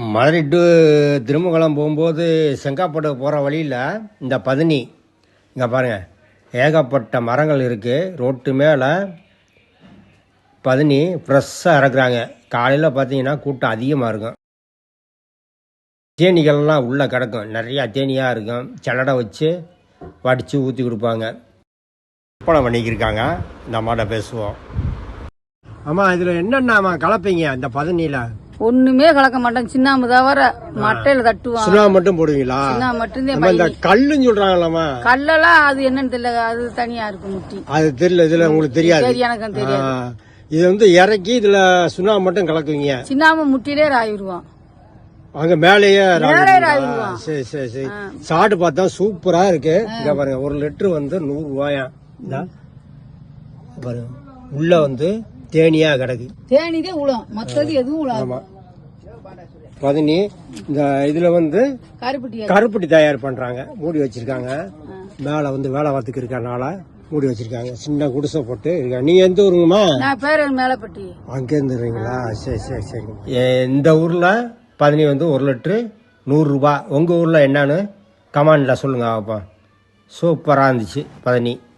Madurai to Thirumangalam போகும்போது செங்காப்பட்டு போகிற வழியில் இந்த பதனி இங்கே பாருங்கள், ஏகப்பட்ட மரங்கள் இருக்குது. ரோட்டு மேலே பதனி ஃப்ரெஷ்ஷாக இறக்குறாங்க. காலையில் பார்த்தீங்கன்னா கூட்டம் அதிகமாக இருக்கும். தேனீகள்லாம் உள்ளே கிடக்கும், நிறையா தேனியாக இருக்கும். சல்லடை வச்சு வடித்து ஊற்றி கொடுப்பாங்க. விற்பனை பண்ணிக்கிருக்காங்க. இந்த அம்மாட்ட பேசுவோம். ஆமாம், இதில் என்னென்ன கலப்பீங்க இந்த பதனியில்? ஒண்ணுமே கலக்க மாட்டேன். சின்னாம தவிர மட்டையில தட்டுவான். சின்னாம மட்டும் போடுவீங்களா? சின்னா மட்டும்தான். இந்த கல்லுன்னு சொல்றாங்களாமா, கல்லெல்லாம் அது என்னன்னு தெரியல, அது தனியா இருக்கு முட்டி. அது தெரியல, இதுல உங்களுக்கு தெரியாது. எனக்கும் தெரியாது. இது வந்து இறக்கி இதுல சுண்ணாம்பு மட்டும் கலக்குவீங்க. சின்னாம முட்டிலே ராயிருவான், அங்க மேலேயே ராயிருவான். சரி சரி சரி. சாப்பிட்டு பார்த்தா சூப்பரா இருக்கு. இங்க பாருங்க, 1 லிட்டர் வந்து 100 ரூபாயா. பாருங்க, உள்ள வந்து தேனியா கிடக்கு. தேனிதே உலம், மற்றது எதுவும் உலம். ஆமா, பதனி. இந்த இதுல வந்து கருப்பட்டி தயார் பண்றாங்க. மூடி வச்சிருக்காங்க. மேல வந்து வேலை வார்த்துக்கு இருக்கனால மூடி வச்சிருக்காங்க. சின்ன குடிசை போட்டு இருக்காங்க. நீங்க எந்த ஊருங்கம்மா? நான் பேர் மேலப்பட்டி. அங்க இருந்துறீங்களா? சரி சரி சரி. இந்த ஊர்ல பதனி வந்து 1 லிட்டரு 100 ரூபாய். உங்க ஊர்ல என்னன்னு கமெண்ட்ல சொல்லுங்க. அப்போ சூப்பரா இருந்துச்சு பதனி.